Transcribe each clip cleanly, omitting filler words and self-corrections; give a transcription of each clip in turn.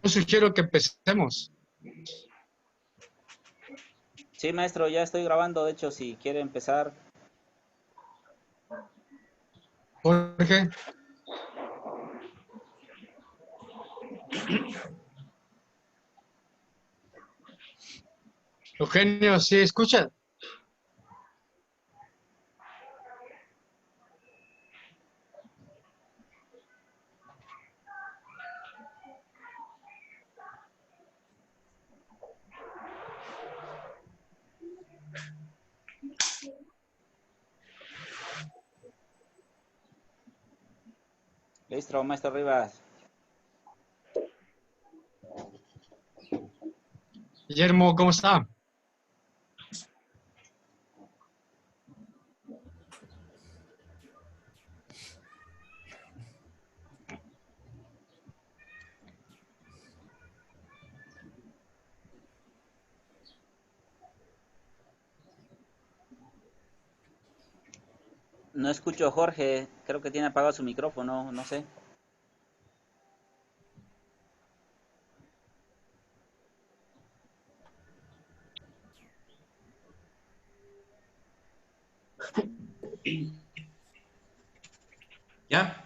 sugiero que empecemos. Sí, maestro, ya estoy grabando. De hecho, si quiere empezar. Jorge. Eugenio, ¿sí escucha? Listo, maestro Rivas. Guillermo, ¿cómo está? No escucho a Jorge. Creo que tiene apagado su micrófono. No sé. ¿Ya?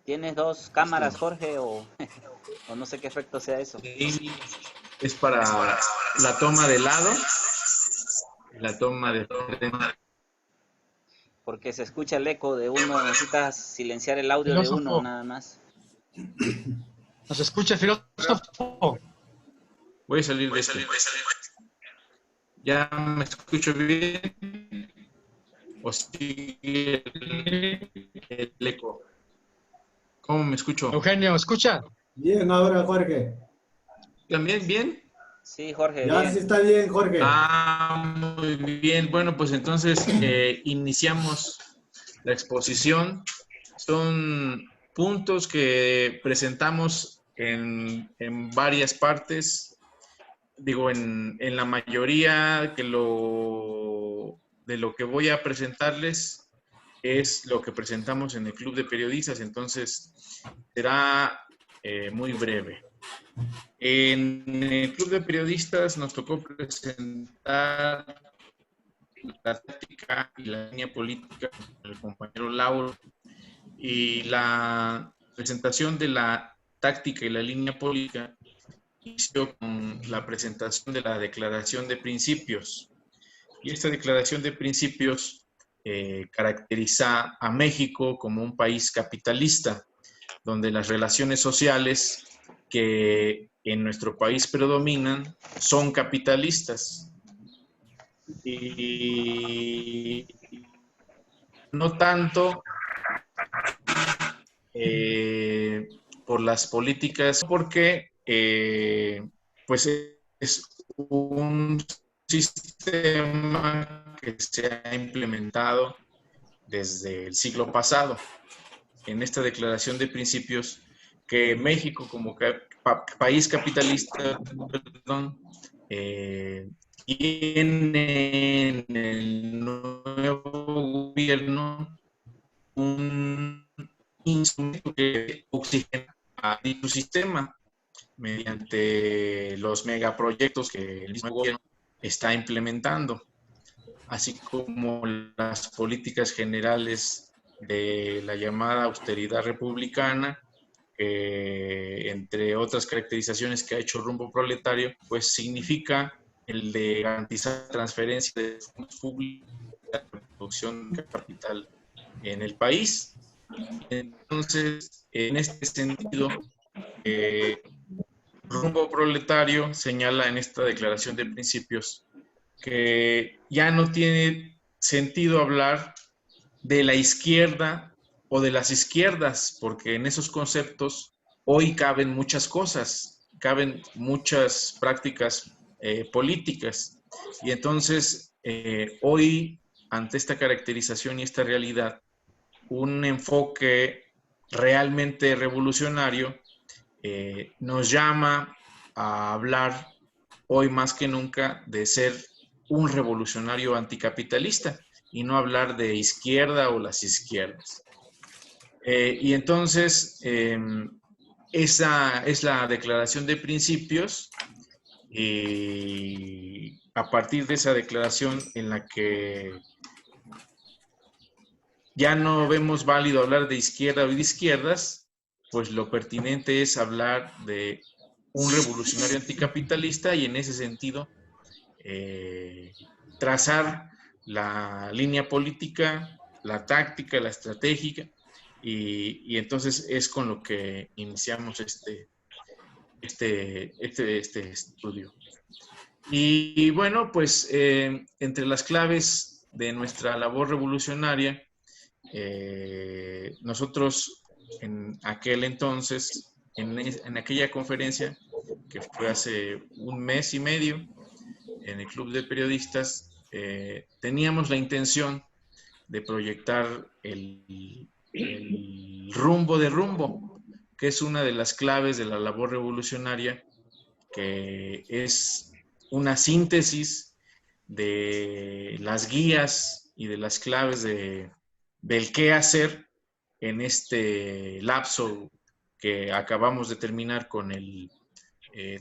¿Tienes dos cámaras, Jorge? O no sé qué efecto sea eso. Sí, es para la toma de lado, la toma de frente. Porque se escucha el eco de uno. Necesitas silenciar el audio de uno Filósofo, nada más. ¿nos escucha, filósofo? Voy a salir de esto. ¿Ya me escucho bien? ¿O sigue el eco? ¿Cómo me escucho? Eugenio, ¿escucha? Bien, ahora Jorge. ¿También bien? Sí, Jorge, Ya sí bien. está bien, Jorge. Muy bien. Bueno, pues entonces iniciamos la exposición. Son puntos que presentamos en varias partes. Digo, en la mayoría de lo que voy a presentarles es lo que presentamos en el Club de Periodistas, entonces será muy breve. En el Club de Periodistas nos tocó presentar la táctica y la línea política con el compañero Lauro, y la presentación de la táctica y la línea política inició con la presentación de la Declaración de Principios. Y esta Declaración de Principios caracteriza a México como un país capitalista, donde las relaciones sociales que en nuestro país predominan son capitalistas. Y no tanto por las políticas, porque pues es un sistema que se ha implementado desde el siglo pasado. En esta declaración de principios, que México como país capitalista, tiene en el nuevo gobierno un instrumento que oxigena a dicho sistema mediante los megaproyectos que el mismo gobierno está implementando, así como las políticas generales de la llamada austeridad republicana, que entre otras caracterizaciones que ha hecho Rumbo Proletario, pues significa el de garantizar transferencia de fondos públicos a la producción de capital en el país. Entonces, en este sentido, Rumbo Proletario señala en esta declaración de principios que ya no tiene sentido hablar de la izquierda o de las izquierdas, porque en esos conceptos hoy caben muchas cosas, caben muchas prácticas políticas. Y entonces, hoy, ante esta caracterización y esta realidad, un enfoque realmente revolucionario nos llama a hablar hoy más que nunca de ser un revolucionario anticapitalista y no hablar de izquierda o las izquierdas. Y entonces, esa es la declaración de principios, y a partir de esa declaración en la que ya no vemos válido hablar de izquierda o de izquierdas, pues lo pertinente es hablar de un revolucionario anticapitalista y en ese sentido trazar la línea política, la táctica, la estratégica, y entonces es con lo que iniciamos este estudio. Y bueno, pues entre las claves de nuestra labor revolucionaria, nosotros en aquel entonces, en aquella conferencia que fue hace un mes y medio en el Club de Periodistas, teníamos la intención de proyectar el rumbo de rumbo, que es una de las claves de la labor revolucionaria, que es una síntesis de las guías y de las claves del qué hacer en este lapso que acabamos de terminar con el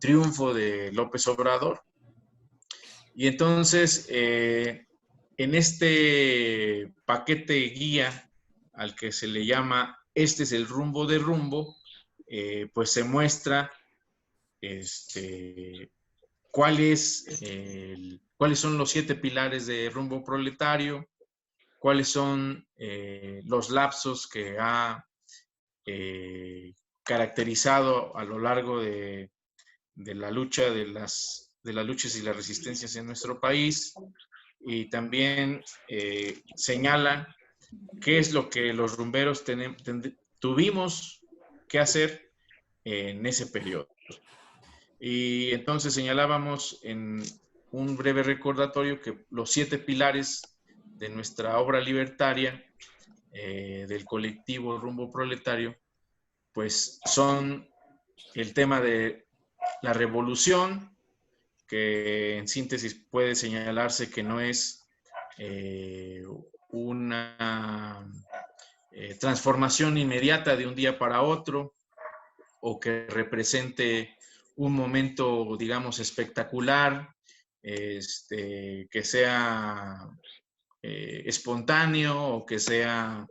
triunfo de López Obrador. Y entonces, en este paquete guía al que se le llama "Este es el rumbo de rumbo", pues se muestra cuáles son los 7 pilares de rumbo proletario, cuáles son los lapsos que ha caracterizado a lo largo de la lucha, de las luchas y las resistencias en nuestro país, y también señala qué es lo que los rumberos tuvimos que hacer en ese periodo. Y entonces señalábamos en un breve recordatorio que los 7 pilares de nuestra obra libertaria, del colectivo Rumbo Proletario, pues son el tema de la revolución, que en síntesis puede señalarse que no es una transformación inmediata de un día para otro, o que represente un momento, digamos, espectacular, que sea espontáneo, o que sea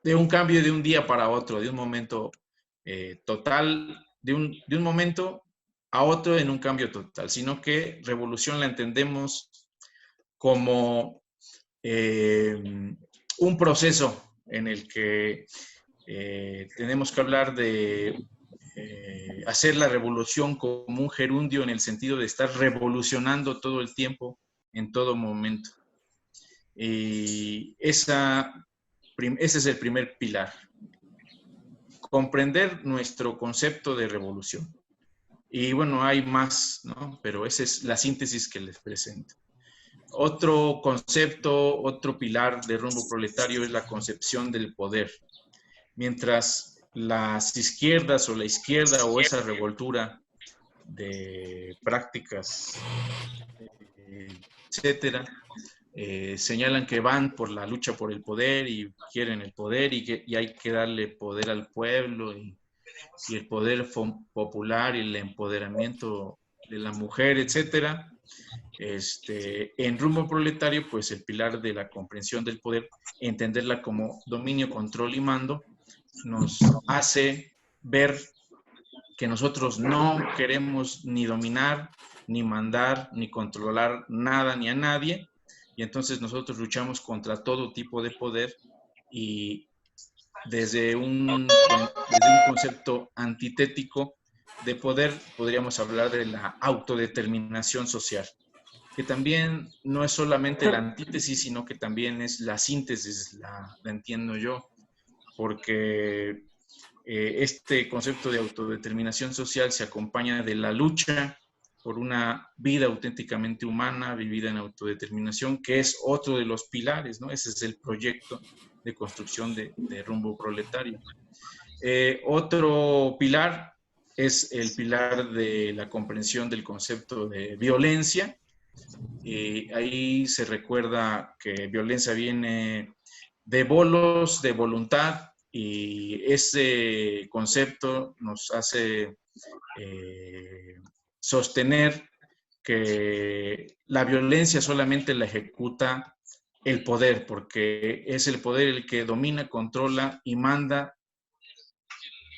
de un cambio de un día para otro, de un momento total, de un momento a otro en un cambio total, sino que revolución la entendemos como un proceso en el que tenemos que hablar de hacer la revolución como un gerundio, en el sentido de estar revolucionando todo el tiempo, en todo momento. Y ese es el primer pilar: comprender nuestro concepto de revolución. Y bueno, hay más, ¿no? Pero esa es la síntesis que les presento. Otro concepto, otro pilar de rumbo proletario es la concepción del poder. Mientras las izquierdas o la izquierda o esa revoltura de prácticas, etcétera, señalan que van por la lucha por el poder y quieren el poder, y hay que darle poder al pueblo, y el poder popular y el empoderamiento de la mujer, etcétera. En rumbo proletario, pues el pilar de la comprensión del poder, entenderla como dominio, control y mando, nos hace ver que nosotros no queremos ni dominar, ni mandar, ni controlar nada ni a nadie, y entonces nosotros luchamos contra todo tipo de poder, y desde un concepto antitético de poder podríamos hablar de la autodeterminación social, que también no es solamente la antítesis, sino que también es la síntesis, la entiendo yo, porque este concepto de autodeterminación social se acompaña de la lucha por una vida auténticamente humana, vivida en autodeterminación, que es otro de los pilares, ¿no? Ese es el proyecto de construcción de rumbo proletario. Otro pilar es el pilar de la comprensión del concepto de violencia. Ahí se recuerda que violencia viene de bolos de voluntad, y ese concepto nos hace sostener que la violencia solamente la ejecuta el poder, porque es el poder el que domina, controla y manda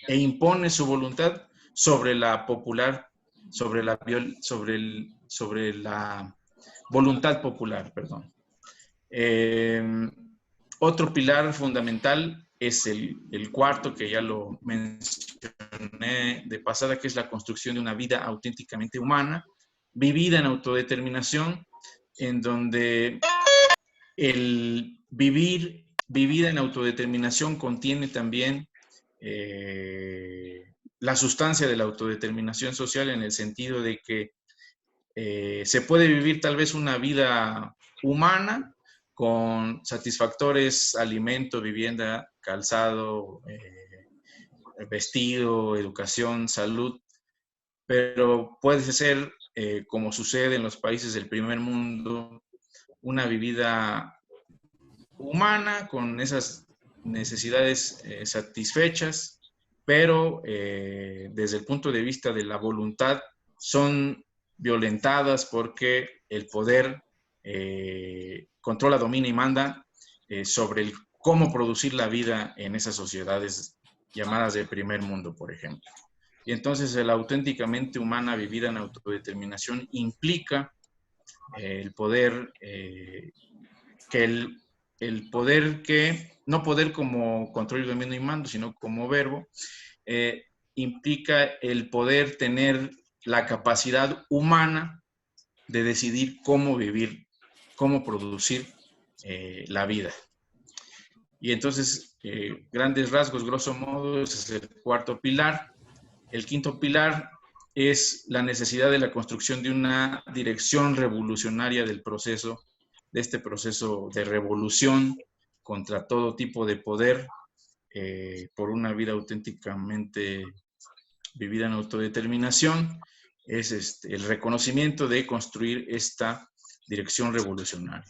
e impone su voluntad sobre la popular, sobre la voluntad popular, perdón. Otro pilar fundamental es el cuarto, que ya lo mencioné de pasada, que es la construcción de una vida auténticamente humana, vivida en autodeterminación, en donde el vivir vivida en autodeterminación contiene también la sustancia de la autodeterminación social, en el sentido de que se puede vivir tal vez una vida humana con satisfactores: alimento, vivienda, calzado, vestido, educación, salud, pero puede ser, como sucede en los países del primer mundo, una vida humana con esas necesidades satisfechas, pero desde el punto de vista de la voluntad son violentadas, porque el poder controla, domina y manda sobre cómo producir la vida en esas sociedades llamadas de primer mundo, por ejemplo. Y entonces la auténticamente humana vivida en autodeterminación implica el poder, el poder que, no poder como control, dominio y mando, sino como verbo, implica el poder tener la capacidad humana de decidir cómo vivir, cómo producir la vida. Y entonces, grandes rasgos, grosso modo, ese es el cuarto pilar. El quinto pilar es la necesidad de la construcción de una dirección revolucionaria del proceso, de este proceso de revolución contra todo tipo de poder, por una vida auténticamente vivida en autodeterminación. Es el reconocimiento de construir esta dirección revolucionaria.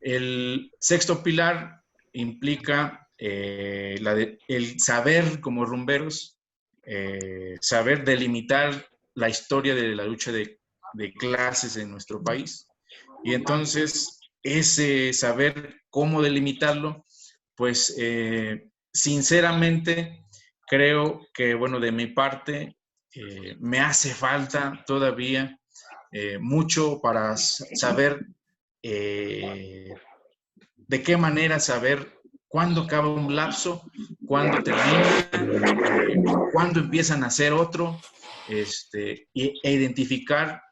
El sexto pilar implica el saber como rumberos, saber delimitar la historia de la lucha de clases en nuestro país. Y entonces ese saber cómo delimitarlo, pues sinceramente creo que, bueno, de mi parte me hace falta todavía mucho para saber de qué manera saber cuándo acaba un lapso, cuándo termina, cuándo empiezan a hacer otro, e identificar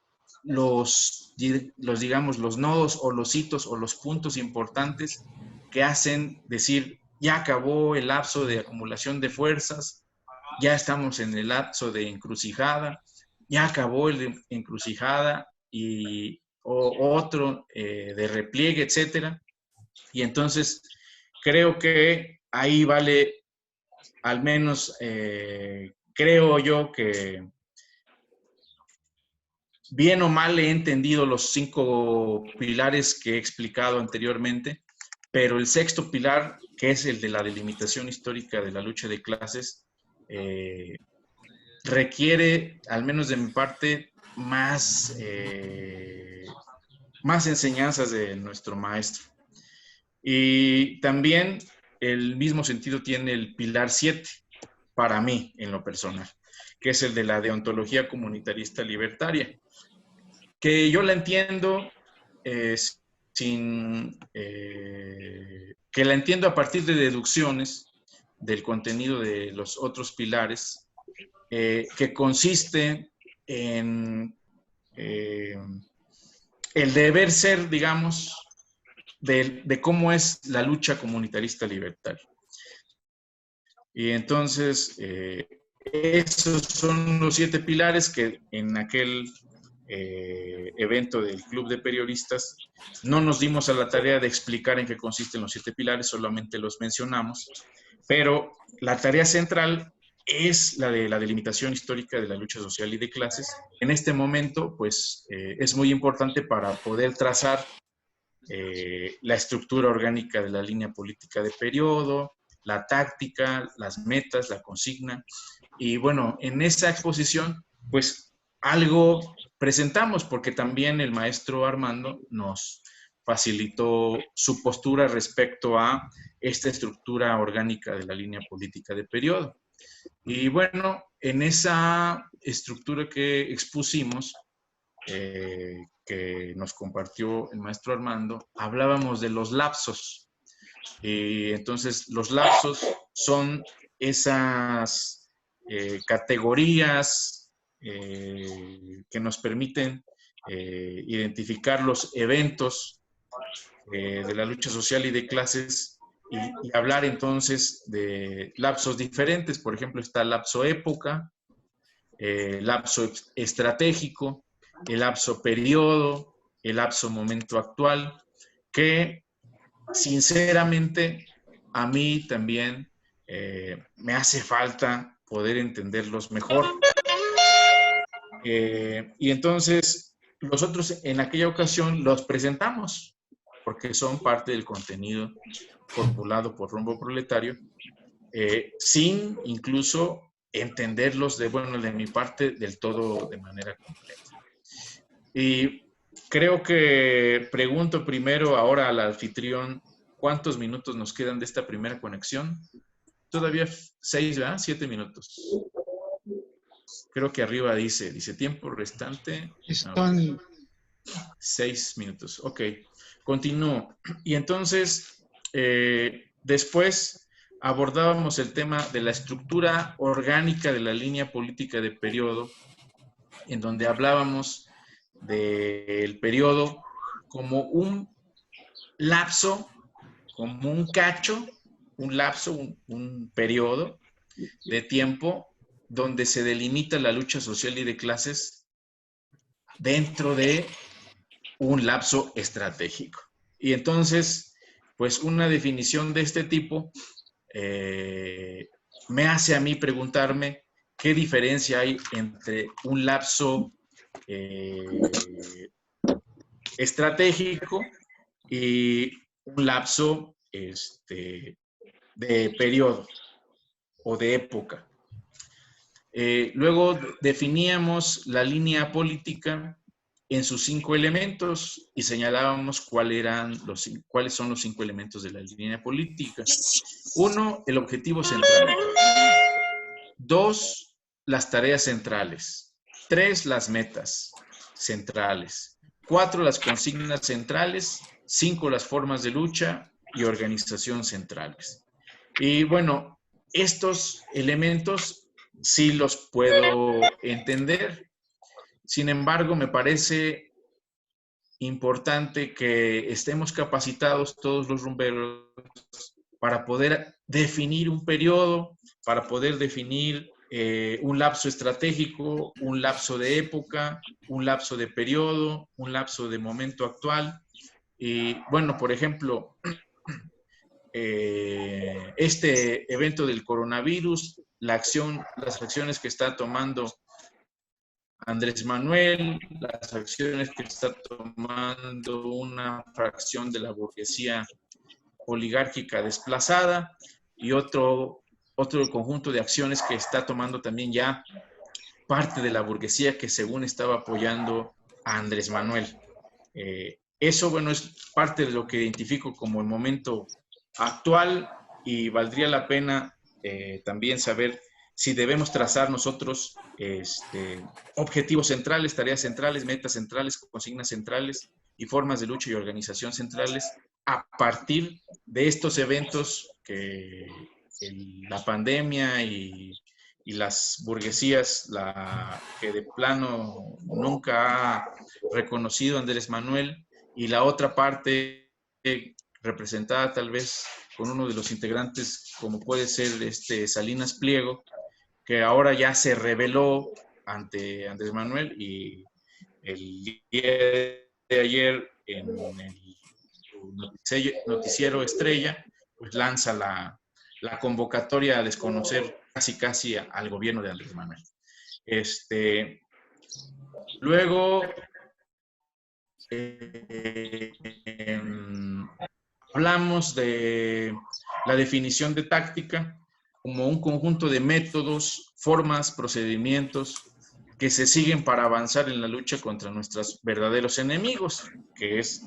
digamos, los nodos o los hitos o los puntos importantes que hacen decir: ya acabó el lapso de acumulación de fuerzas, ya estamos en el lapso de encrucijada, ya acabó el de encrucijada y otro de repliegue, etcétera. Y entonces creo que ahí vale, al menos creo yo que bien o mal he entendido los 5 pilares que he explicado anteriormente, pero el sexto pilar, que es el de la delimitación histórica de la lucha de clases, requiere, al menos de mi parte, más enseñanzas de nuestro maestro. Y también el mismo sentido tiene el pilar 7, para mí, en lo personal, que es el de la deontología comunitarista libertaria, que yo la entiendo que la entiendo a partir de deducciones del contenido de los otros pilares, que consiste en el deber ser, digamos, de cómo es la lucha comunitarista libertaria. Y entonces, esos son los 7 pilares que en aquel evento del Club de Periodistas no nos dimos a la tarea de explicar en qué consisten los 7 pilares, solamente los mencionamos, pero la tarea central es la de la delimitación histórica de la lucha social y de clases. En este momento, pues, es muy importante para poder trazar la estructura orgánica de la línea política de periodo, la táctica, las metas, la consigna. Y bueno, en esa exposición, pues algo presentamos, porque también el maestro Armando nos facilitó su postura respecto a esta estructura orgánica de la línea política de periodo. Y bueno, en esa estructura que expusimos, que nos compartió el maestro Armando, hablábamos de los lapsos. Y entonces los lapsos son esas categorías que nos permiten identificar los eventos de la lucha social y de clases y hablar entonces de lapsos diferentes. Por ejemplo, está el lapso época, lapso estratégico, el lapso periodo, el lapso momento actual, que sinceramente a mí también me hace falta poder entenderlos mejor. Y entonces nosotros en aquella ocasión los presentamos porque son parte del contenido formulado por Rumbo Proletario, sin incluso entenderlos de mi parte del todo de manera completa. Y creo que pregunto primero ahora al anfitrión, ¿cuántos minutos nos quedan de esta primera conexión? Todavía 6, ¿verdad? 7 minutos. Creo que arriba dice tiempo restante. Son 6 minutos. Ok, continúo. Y entonces, después abordábamos el tema de la estructura orgánica de la línea política de periodo, en donde hablábamos del periodo como un lapso, como un cacho, un lapso, un periodo de tiempo donde se delimita la lucha social y de clases dentro de un lapso estratégico. Y entonces, pues una definición de este tipo me hace a mí preguntarme qué diferencia hay entre un lapso estratégico y un lapso de periodo o de época. Luego definíamos la línea política en sus 5 elementos y señalábamos cuáles son los 5 elementos de la línea política. 1, el objetivo central. 2, las tareas centrales. 3, las metas centrales. 4, las consignas centrales. 5, las formas de lucha y organización centrales. Y bueno, estos elementos sí los puedo entender. Sin embargo, me parece importante que estemos capacitados todos los rumberos para poder definir un periodo, para poder definir un lapso estratégico, un lapso de época, un lapso de periodo, un lapso de momento actual. Y bueno, por ejemplo, este evento del coronavirus, las acciones que está tomando Andrés Manuel, las acciones que está tomando una fracción de la burguesía oligárquica desplazada y otro conjunto de acciones que está tomando también ya parte de la burguesía que según estaba apoyando a Andrés Manuel. Eso, bueno, es parte de lo que identifico como el momento actual y valdría la pena también saber si debemos trazar nosotros objetivos centrales, tareas centrales, metas centrales, consignas centrales y formas de lucha y organización centrales a partir de estos eventos que la pandemia y las burguesías, que de plano nunca ha reconocido Andrés Manuel, y la otra parte representada tal vez con uno de los integrantes, como puede ser Salinas Pliego, que ahora ya se rebeló ante Andrés Manuel y el día de ayer en el noticiero Estrella, pues lanza la convocatoria a desconocer casi al gobierno de Andrés Manuel. Luego hablamos de la definición de táctica como un conjunto de métodos, formas, procedimientos que se siguen para avanzar en la lucha contra nuestros verdaderos enemigos, que es,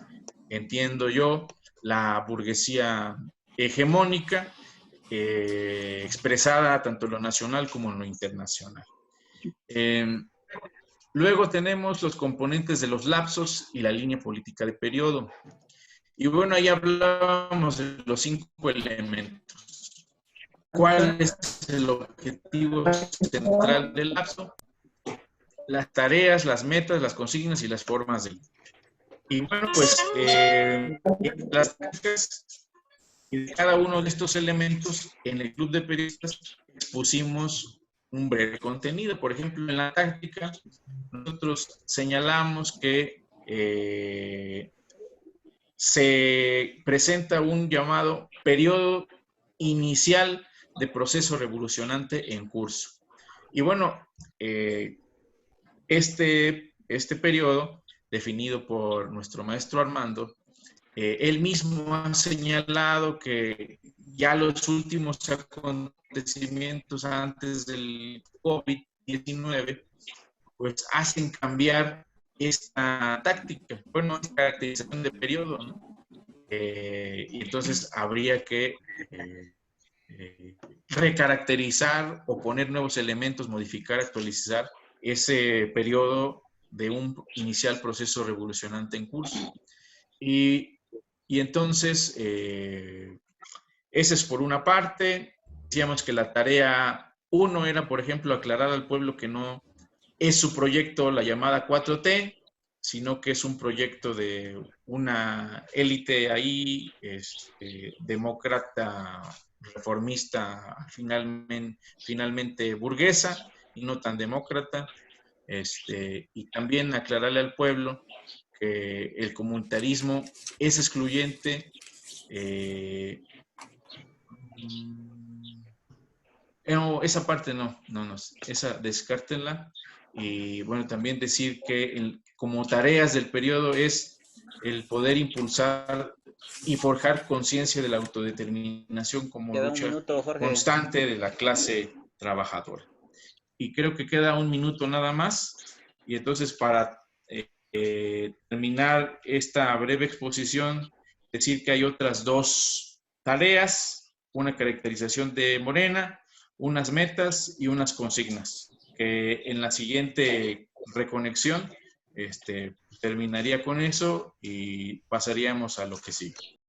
entiendo yo, la burguesía hegemónica, expresada tanto en lo nacional como en lo internacional. Luego tenemos los componentes de los lapsos y la línea política de periodo. Y bueno, ahí hablábamos de los 5 elementos. ¿Cuál es el objetivo central del lapso? Las tareas, las metas, las consignas y las formas del... Y bueno, pues las tácticas y de cada uno de estos elementos en el Club de Periodistas expusimos un breve contenido. Por ejemplo, en la táctica, nosotros señalamos que se presenta un llamado periodo inicial de proceso revolucionante en curso. Y bueno, este periodo, definido por nuestro maestro Armando, él mismo ha señalado que ya los últimos acontecimientos antes del COVID-19 pues hacen cambiar esta táctica, bueno, esta caracterización de periodo, ¿no? Y entonces habría que recaracterizar o poner nuevos elementos, modificar, actualizar ese periodo de un inicial proceso revolucionante en curso. Y entonces, ese es por una parte. Decíamos que la tarea 1 era, por ejemplo, aclarar al pueblo que no es su proyecto la llamada 4T, sino que es un proyecto de una élite ahí, demócrata, reformista, finalmente burguesa, y no tan demócrata. Y también aclararle al pueblo que el comunitarismo es excluyente. No, esa parte no, esa descártenla. Y bueno, también decir que como tareas del periodo es el poder impulsar y forjar conciencia de la autodeterminación como Queda lucha un minuto, Jorge. constante de la clase trabajadora. Y creo que queda un minuto nada más. Y entonces para terminar esta breve exposición, decir que hay otras 2 tareas, una caracterización de Morena, unas metas y unas consignas, que en la siguiente reconexión terminaría con eso y pasaríamos a lo que sigue.